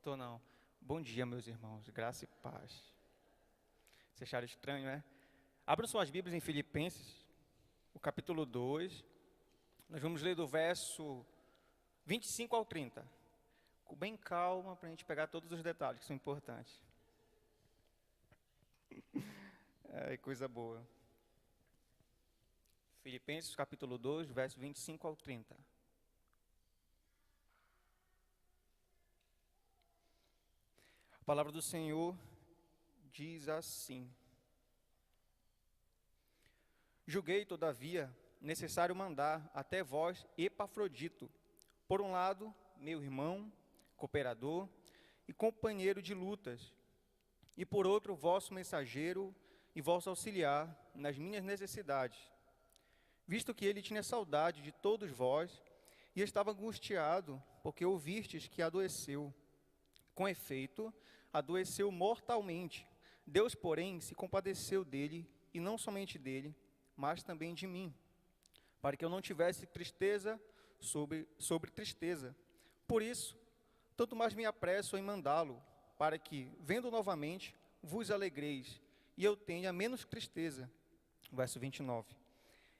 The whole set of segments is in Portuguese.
Tô não. Bom dia, meus irmãos. Graça e paz. Vocês acharam estranho, né? Abram suas Bíblias em Filipenses, o capítulo 2. Nós vamos ler do verso 25 ao 30. Com bem calma, para a gente pegar todos os detalhes que são importantes. Coisa boa. Filipenses, capítulo 2, verso 25 ao 30. A palavra do Senhor diz assim: Julguei, todavia, necessário mandar até vós Epafrodito, por um lado, meu irmão, cooperador e companheiro de lutas, e por outro, vosso mensageiro e vosso auxiliar nas minhas necessidades, visto que ele tinha saudade de todos vós e estava angustiado, porque ouvistes que adoeceu. Com efeito, adoeceu mortalmente. Deus, porém, se compadeceu dele, e não somente dele, mas também de mim, para que eu não tivesse tristeza sobre tristeza. Por isso, tanto mais me apresso em mandá-lo, para que, vendo novamente, vos alegreis, e eu tenha menos tristeza. Verso 29.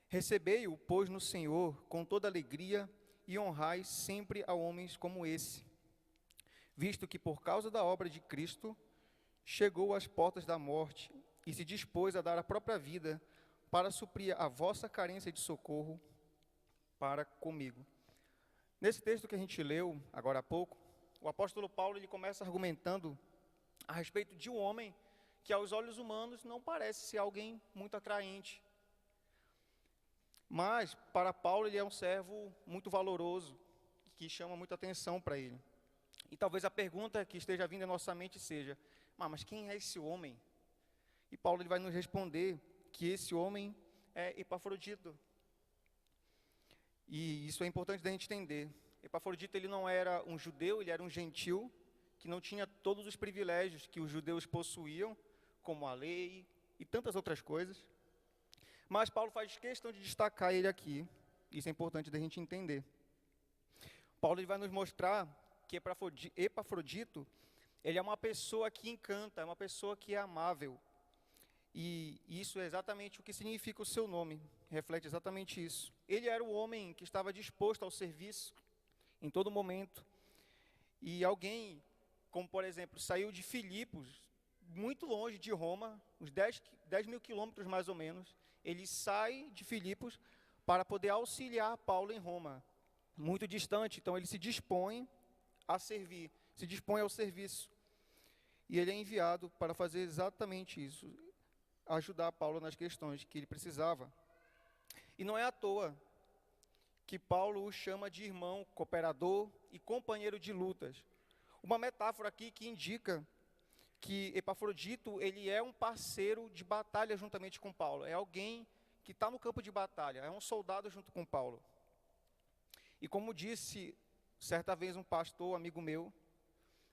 Recebei-o, pois, no Senhor, com toda alegria, e honrai sempre a homens como esse, visto que por causa da obra de Cristo, chegou às portas da morte, e se dispôs a dar a própria vida, para suprir a vossa carência de socorro para comigo. Nesse texto que a gente leu, agora há pouco, o apóstolo Paulo ele começa argumentando a respeito de um homem que aos olhos humanos não parece ser alguém muito atraente. Mas, para Paulo, ele é um servo muito valoroso, que chama muita atenção para ele. E talvez a pergunta que esteja vindo à nossa mente seja: mas quem é esse homem? E Paulo ele vai nos responder que esse homem é Epafrodito. E isso é importante da gente entender. Epafrodito ele não era um judeu, ele era um gentil, que não tinha todos os privilégios que os judeus possuíam, como a lei e tantas outras coisas. Mas Paulo faz questão de destacar ele aqui. Isso é importante da gente entender. Paulo ele vai nos mostrar que Epafrodito, ele é uma pessoa que encanta, é uma pessoa que é amável. E isso é exatamente o que significa o seu nome, reflete exatamente isso. Ele era o homem que estava disposto ao serviço em todo momento. E alguém, como por exemplo, saiu de Filipos, muito longe de Roma, uns 10 mil quilômetros mais ou menos, ele sai de Filipos para poder auxiliar Paulo em Roma, muito distante, então ele se dispõe a servir, se dispõe ao serviço. E ele é enviado para fazer exatamente isso, ajudar Paulo nas questões que ele precisava. E não é à toa que Paulo o chama de irmão, cooperador e companheiro de lutas. Uma metáfora aqui que indica que Epafrodito, ele é um parceiro de batalha juntamente com Paulo. É alguém que está no campo de batalha, é um soldado junto com Paulo. E como disse certa vez um pastor, amigo meu,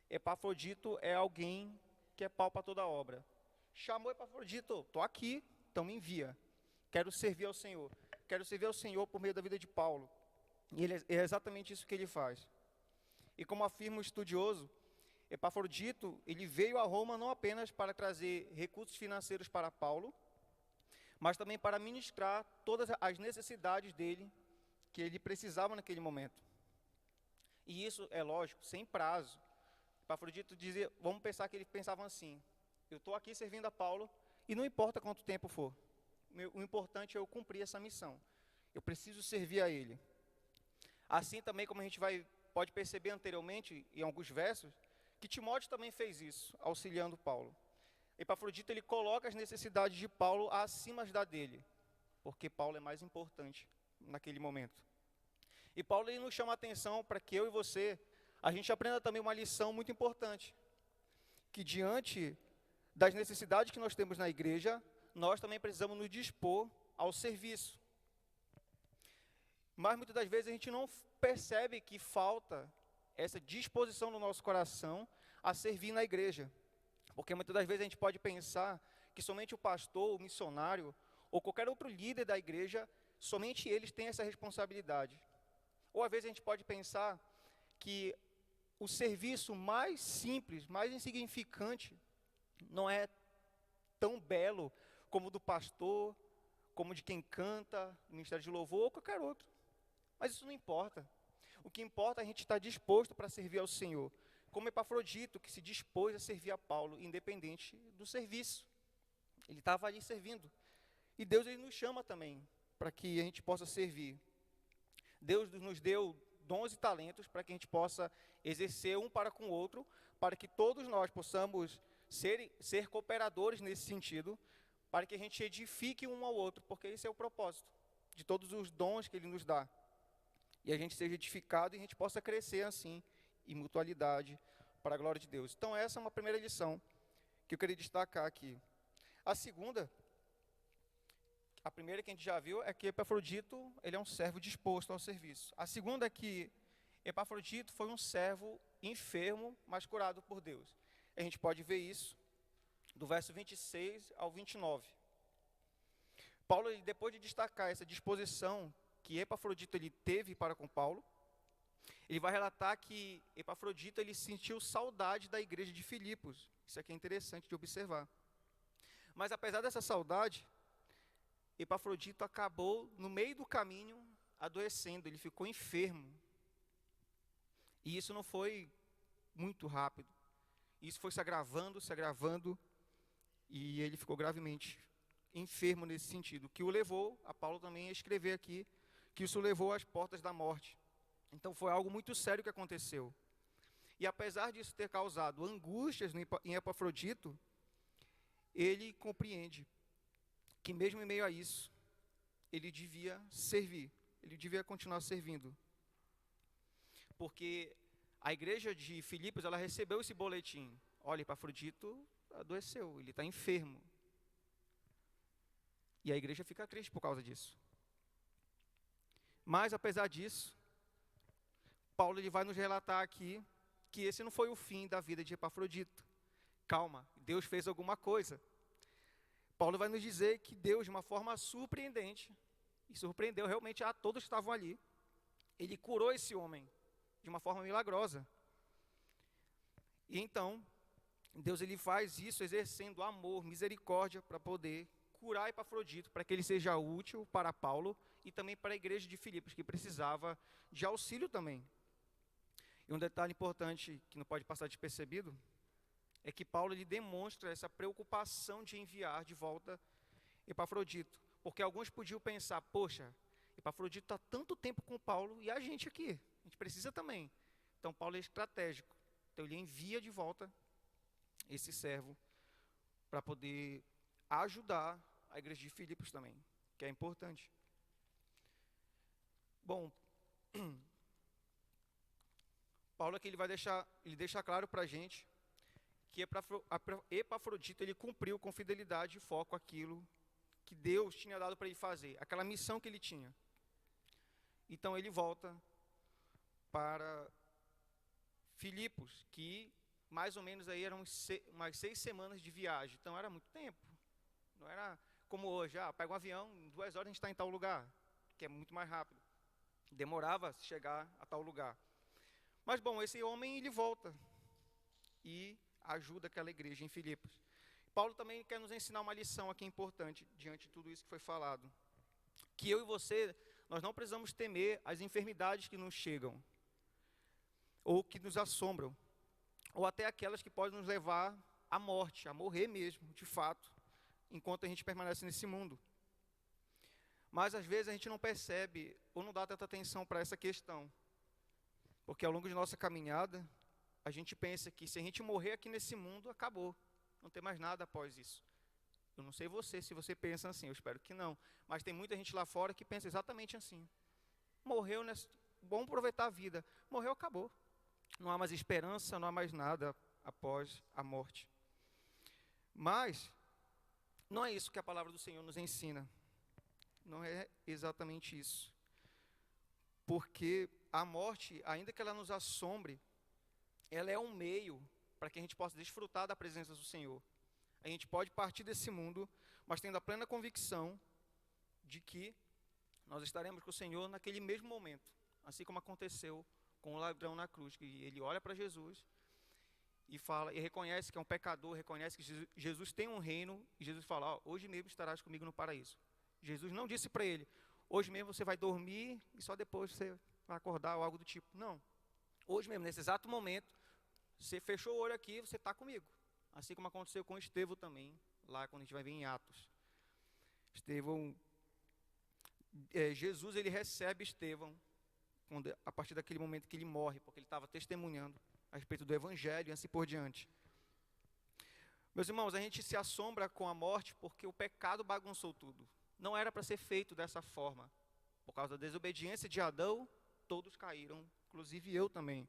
Epafrodito é alguém que é pau para toda obra. Chamou Epafrodito, estou aqui, então me envia. Quero servir ao Senhor. Quero servir ao Senhor por meio da vida de Paulo. E é exatamente isso que ele faz. E como afirma o estudioso, Epafrodito, ele veio a Roma não apenas para trazer recursos financeiros para Paulo, mas também para ministrar todas as necessidades dele, que ele precisava naquele momento. E isso, é lógico, sem prazo. Epafrodito dizia, vamos pensar que ele pensava assim: eu estou aqui servindo a Paulo e não importa quanto tempo for. O importante é eu cumprir essa missão. Eu preciso servir a ele. Assim também como a gente pode perceber anteriormente, em alguns versos, que Timóteo também fez isso, auxiliando Paulo. Epafrodito ele coloca as necessidades de Paulo acima da dele, porque Paulo é mais importante naquele momento. E Paulo ele nos chama a atenção para que eu e você, a gente aprenda também uma lição muito importante, que diante das necessidades que nós temos na igreja, nós também precisamos nos dispor ao serviço. Mas muitas das vezes a gente não percebe que falta essa disposição no nosso coração a servir na igreja. Porque muitas das vezes a gente pode pensar que somente o pastor, o missionário, ou qualquer outro líder da igreja, somente eles têm essa responsabilidade. Ou às vezes a gente pode pensar que o serviço mais simples, mais insignificante, não é tão belo como o do pastor, como de quem canta, no ministério de louvor ou qualquer outro. Mas isso não importa. O que importa é a gente estar disposto para servir ao Senhor. Como Epafrodito, que se dispôs a servir a Paulo, independente do serviço. Ele estava ali servindo. E Deus ele nos chama também para que a gente possa servir. Deus nos deu dons e talentos para que a gente possa exercer um para com o outro, para que todos nós possamos ser cooperadores nesse sentido, para que a gente edifique um ao outro, porque esse é o propósito de todos os dons que Ele nos dá. E a gente seja edificado e a gente possa crescer assim, em mutualidade, para a glória de Deus. Então essa é uma primeira lição que eu queria destacar aqui. A segunda, a primeira que a gente já viu é que Epafrodito, ele é um servo disposto ao serviço. A segunda é que Epafrodito foi um servo enfermo, mas curado por Deus. A gente pode ver isso do verso 26 ao 29. Paulo, ele, depois de destacar essa disposição que Epafrodito ele teve para com Paulo, ele vai relatar que Epafrodito ele sentiu saudade da igreja de Filipos. Isso aqui é interessante de observar. Mas apesar dessa saudade, Epafrodito acabou, no meio do caminho, adoecendo, ele ficou enfermo. E isso não foi muito rápido. Isso foi se agravando, e ele ficou gravemente enfermo nesse sentido, que o levou, a Paulo também a escrever aqui, que isso o levou às portas da morte. Então foi algo muito sério que aconteceu. E apesar disso ter causado angústias em Epafrodito, ele compreende que mesmo em meio a isso, ele devia servir, ele devia continuar servindo. Porque a igreja de Filipos, ela recebeu esse boletim. Olha, Epafrodito adoeceu, ele está enfermo. E a igreja fica triste por causa disso. Mas, apesar disso, Paulo ele vai nos relatar aqui que esse não foi o fim da vida de Epafrodito. Calma, Deus fez alguma coisa. Paulo vai nos dizer que Deus, de uma forma surpreendente, e surpreendeu realmente a todos que estavam ali, ele curou esse homem de uma forma milagrosa. E então, Deus ele faz isso exercendo amor, misericórdia, para poder curar Epafrodito, para que ele seja útil para Paulo e também para a igreja de Filipos, que precisava de auxílio também. E um detalhe importante que não pode passar despercebido é que Paulo ele demonstra essa preocupação de enviar de volta Epafrodito. Porque alguns podiam pensar, poxa, Epafrodito está tanto tempo com Paulo e a gente aqui, a gente precisa também. Então Paulo é estratégico, então ele envia de volta esse servo para poder ajudar a igreja de Filipos também, que é importante. Bom, Paulo aqui ele deixa claro para a gente que Epafrodito ele cumpriu com fidelidade e foco aquilo que Deus tinha dado para ele fazer, aquela missão que ele tinha. Então ele volta para Filipos, que mais ou menos aí eram umas 6 semanas de viagem, então era muito tempo. Não era como hoje, pega um avião, em 2 horas a gente está em tal lugar, que é muito mais rápido. Demorava a chegar a tal lugar. Mas bom, esse homem ele volta e ajuda aquela igreja em Filipos. Paulo também quer nos ensinar uma lição aqui importante, diante de tudo isso que foi falado. Que eu e você, nós não precisamos temer as enfermidades que nos chegam, ou que nos assombram, ou até aquelas que podem nos levar à morte, a morrer mesmo, de fato, enquanto a gente permanece nesse mundo. Mas às vezes a gente não percebe, ou não dá tanta atenção para essa questão. Porque ao longo de nossa caminhada, a gente pensa que se a gente morrer aqui nesse mundo, acabou. Não tem mais nada após isso. Eu não sei se você pensa assim, eu espero que não. Mas tem muita gente lá fora que pensa exatamente assim. Morreu, vamos aproveitar a vida. Morreu, acabou. Não há mais esperança, não há mais nada após a morte. Mas, não é isso que a palavra do Senhor nos ensina. Não é exatamente isso. Porque a morte, ainda que ela nos assombre, ela é um meio para que a gente possa desfrutar da presença do Senhor. A gente pode partir desse mundo, mas tendo a plena convicção de que nós estaremos com o Senhor naquele mesmo momento, assim como aconteceu com o ladrão na cruz, que ele olha para Jesus e fala, e reconhece que é um pecador, reconhece que Jesus tem um reino, e Jesus fala, hoje mesmo estarás comigo no paraíso. Jesus não disse para ele, hoje mesmo você vai dormir e só depois você vai acordar ou algo do tipo. Não. Hoje mesmo, nesse exato momento, você fechou o olho aqui, você está comigo. Assim como aconteceu com Estevão também, lá quando a gente vai ver em Atos. Estevão, Jesus ele recebe Estevão a partir daquele momento que ele morre, porque ele estava testemunhando a respeito do Evangelho e assim por diante. Meus irmãos, a gente se assombra com a morte porque o pecado bagunçou tudo. Não era para ser feito dessa forma. Por causa da desobediência de Adão, todos caíram, inclusive eu também.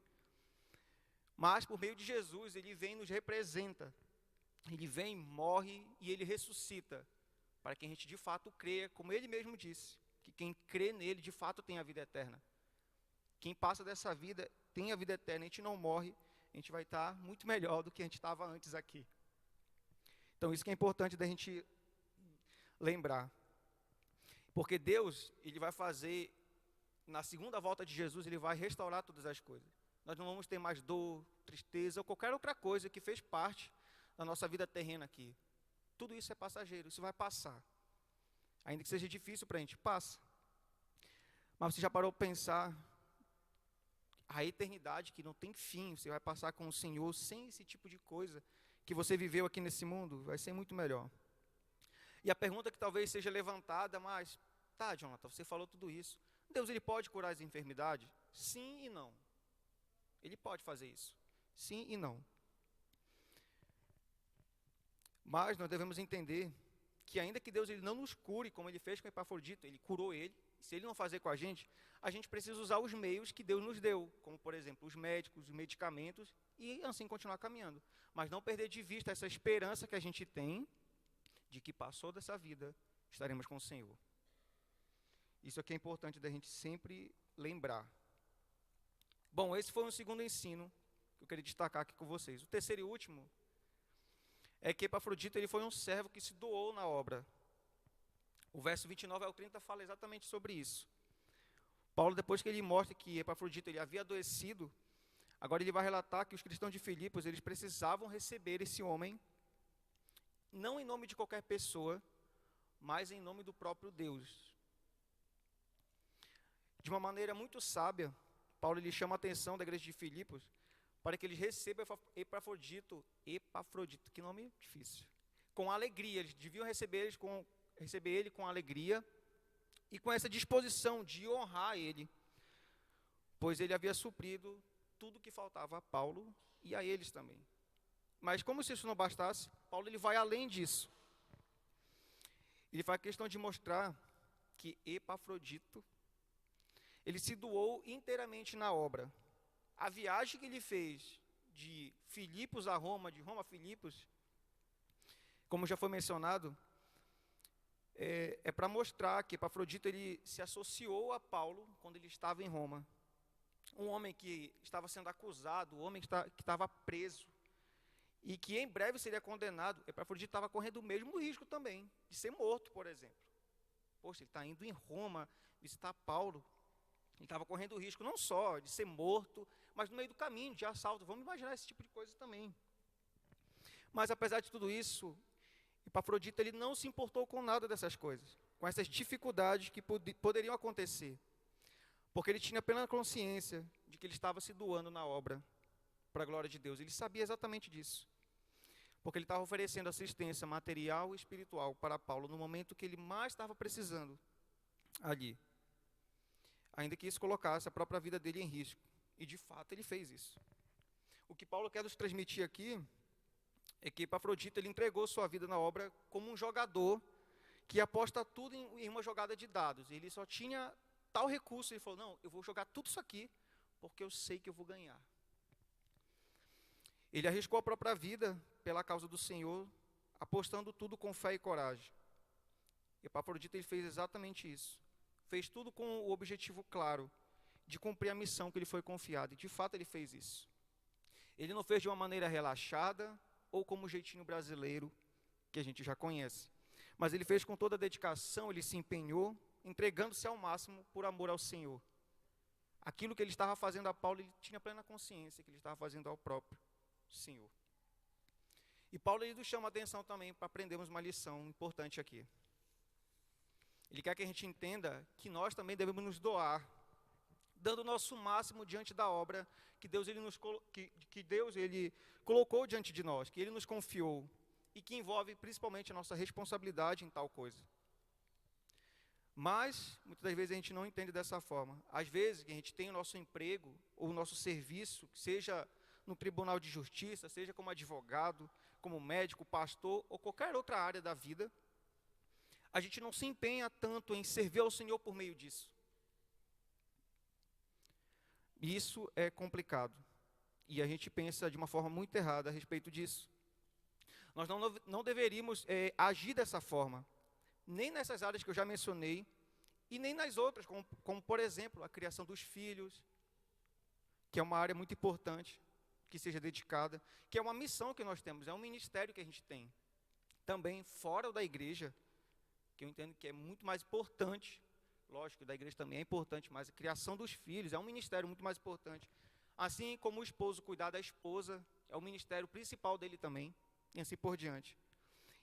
Mas por meio de Jesus, ele vem e nos representa. Ele vem, morre e ele ressuscita, para que a gente de fato creia, como ele mesmo disse, que quem crê nele de fato tem a vida eterna. Quem passa dessa vida tem a vida eterna, a gente não morre, a gente vai estar muito melhor do que a gente estava antes aqui. Então isso que é importante da gente lembrar. Porque Deus, ele vai fazer, na segunda volta de Jesus, ele vai restaurar todas as coisas. Nós não vamos ter mais dor, tristeza ou qualquer outra coisa que fez parte da nossa vida terrena aqui. Tudo isso é passageiro, isso vai passar. Ainda que seja difícil para a gente, passa. Mas você já parou para pensar a eternidade que não tem fim, você vai passar com o Senhor sem esse tipo de coisa que você viveu aqui nesse mundo, vai ser muito melhor. E a pergunta que talvez seja levantada, mas, tá, Jonathan, você falou tudo isso. Deus, ele pode curar as enfermidades? Sim e não. Ele pode fazer isso. Sim e não. Mas nós devemos entender que ainda que Deus ele não nos cure, como ele fez com Epafrodito, ele curou ele, se ele não fazer com a gente precisa usar os meios que Deus nos deu, como por exemplo, os médicos, os medicamentos, e assim continuar caminhando. Mas não perder de vista essa esperança que a gente tem, de que passou dessa vida, estaremos com o Senhor. Isso aqui é importante da gente sempre lembrar. Bom, esse foi um segundo ensino que eu queria destacar aqui com vocês. O terceiro e último é que Epafrodito ele foi um servo que se doou na obra. O verso 29 ao 30 fala exatamente sobre isso. Paulo, depois que ele mostra que Epafrodito ele havia adoecido, agora ele vai relatar que os cristãos de Filipos eles precisavam receber esse homem, não em nome de qualquer pessoa, mas em nome do próprio Deus. De uma maneira muito sábia, Paulo ele chama a atenção da igreja de Filipos para que eles recebam Epafrodito, que nome difícil, com alegria. Eles deviam receber ele com alegria e com essa disposição de honrar ele, pois ele havia suprido tudo que faltava a Paulo e a eles também. Mas como se isso não bastasse, Paulo ele vai além disso. Ele faz questão de mostrar que Epafrodito ele se doou inteiramente na obra. A viagem que ele fez de Filipos a Roma, de Roma a Filipos, como já foi mencionado, é para mostrar que Epafrodito ele se associou a Paulo quando ele estava em Roma. Um homem que estava sendo acusado, um homem que estava preso, e que em breve seria condenado. Epafrodito estava correndo o mesmo risco também, de ser morto, por exemplo. Poxa, ele está indo em Roma visitar Paulo. Ele estava correndo o risco não só de ser morto, mas no meio do caminho, de assalto. Vamos imaginar esse tipo de coisa também. Mas apesar de tudo isso, Epafrodito ele não se importou com nada dessas coisas, com essas dificuldades que poderiam acontecer. Porque ele tinha plena consciência de que ele estava se doando na obra para a glória de Deus. Ele sabia exatamente disso. Porque ele estava oferecendo assistência material e espiritual para Paulo no momento que ele mais estava precisando ali. Ainda que isso colocasse a própria vida dele em risco. E de fato ele fez isso. O que Paulo quer nos transmitir aqui é que Epafrodito ele entregou sua vida na obra como um jogador que aposta tudo em uma jogada de dados. Ele só tinha tal recurso, ele falou, não, eu vou jogar tudo isso aqui, porque eu sei que eu vou ganhar. Ele arriscou a própria vida pela causa do Senhor, apostando tudo com fé e coragem. Epafrodito ele fez exatamente isso. Fez tudo com o objetivo claro de cumprir a missão que lhe foi confiada. E de fato ele fez isso. Ele não fez de uma maneira relaxada ou como o jeitinho brasileiro que a gente já conhece. Mas ele fez com toda a dedicação, ele se empenhou, entregando-se ao máximo por amor ao Senhor. aquilo que ele estava fazendo a Paulo, ele tinha plena consciência que ele estava fazendo ao próprio Senhor. E Paulo ele nos chama a atenção também para aprendermos uma lição importante aqui. Ele quer que a gente entenda que nós também devemos nos doar, dando o nosso máximo diante da obra que Deus ele colocou diante de nós, que Ele nos confiou, e que envolve principalmente a nossa responsabilidade em tal coisa. Mas, muitas das vezes a gente não entende dessa forma. Às vezes, a gente tem o nosso emprego, ou o nosso serviço, seja no tribunal de justiça, seja como advogado, como médico, pastor, ou qualquer outra área da vida, a gente não se empenha tanto em servir ao Senhor por meio disso. Isso é complicado. E a gente pensa de uma forma muito errada a respeito disso. Nós não deveríamos agir dessa forma, nem nessas áreas que eu já mencionei, e nem nas outras, como por exemplo, a criação dos filhos, que é uma área muito importante, que seja dedicada, que é uma missão que nós temos, é um ministério que a gente tem. Também fora da igreja, que eu entendo que é muito mais importante, lógico que da igreja também é importante, mas a criação dos filhos é um ministério muito mais importante. Assim como o esposo cuidar da esposa, é o ministério principal dele também, e assim por diante.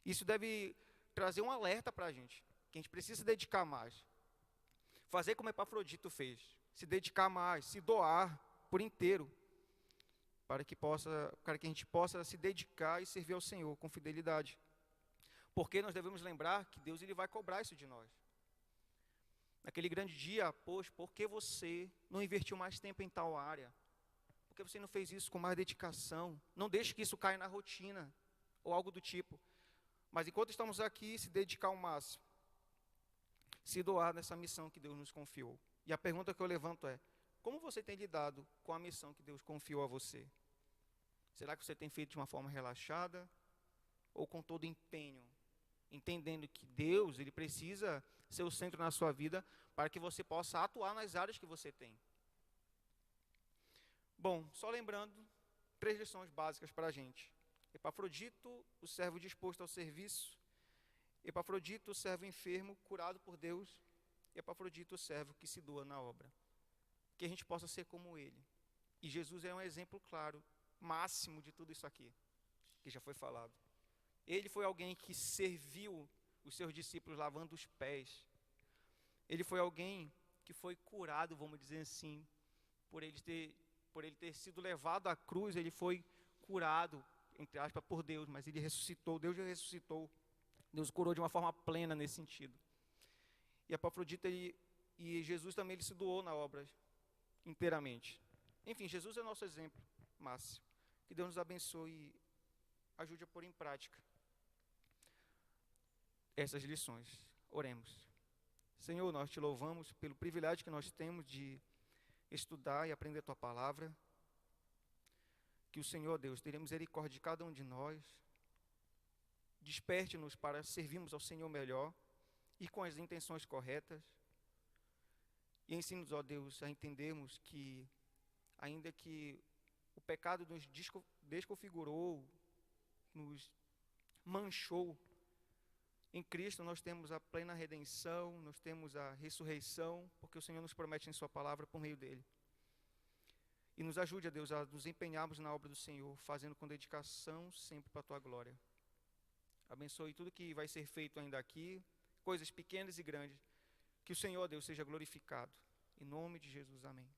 Isso deve trazer um alerta para a gente, que a gente precisa se dedicar mais. Fazer como Epafrodito fez, se dedicar mais, se doar por inteiro, para que a gente possa se dedicar e servir ao Senhor com fidelidade. Porque nós devemos lembrar que Deus ele vai cobrar isso de nós. Naquele grande dia, poxa, por que você não investiu mais tempo em tal área? Por que você não fez isso com mais dedicação? Não deixe que isso caia na rotina, ou algo do tipo. Mas enquanto estamos aqui, se dedicar ao máximo. Se doar nessa missão que Deus nos confiou. E a pergunta que eu levanto é, como você tem lidado com a missão que Deus confiou a você? Será que você tem feito de uma forma relaxada? Ou com todo empenho? Entendendo que Deus, Ele precisa ser o centro na sua vida para que você possa atuar nas áreas que você tem. Bom, só lembrando, 3 lições básicas para a gente. Epafrodito, o servo disposto ao serviço. Epafrodito, o servo enfermo, curado por Deus. E Epafrodito, o servo que se doa na obra. Que a gente possa ser como ele. E Jesus é um exemplo claro, máximo de tudo isso aqui, que já foi falado. Ele foi alguém que serviu os seus discípulos lavando os pés. Ele foi alguém que foi curado, vamos dizer assim, por ele ter sido levado à cruz, ele foi curado, entre aspas, por Deus, mas ele ressuscitou, Deus já ressuscitou. Deus curou de uma forma plena nesse sentido. E Epafrodito, e Jesus também ele se doou na obra inteiramente. Enfim, Jesus é nosso exemplo máximo. Que Deus nos abençoe e ajude a pôr em prática essas lições. Oremos. Senhor, nós te louvamos pelo privilégio que nós temos de estudar e aprender a tua palavra. Que o Senhor, Deus, tenha misericórdia de cada um de nós. Desperte-nos para servirmos ao Senhor melhor e com as intenções corretas. E ensine-nos, ó Deus, a entendermos que, ainda que o pecado nos desconfigurou, nos manchou, em Cristo nós temos a plena redenção, nós temos a ressurreição, porque o Senhor nos promete em sua palavra por meio dele. E nos ajude, a Deus, a nos empenharmos na obra do Senhor, fazendo com dedicação sempre para a tua glória. Abençoe tudo que vai ser feito ainda aqui, coisas pequenas e grandes. Que o Senhor, Deus, seja glorificado. Em nome de Jesus, amém.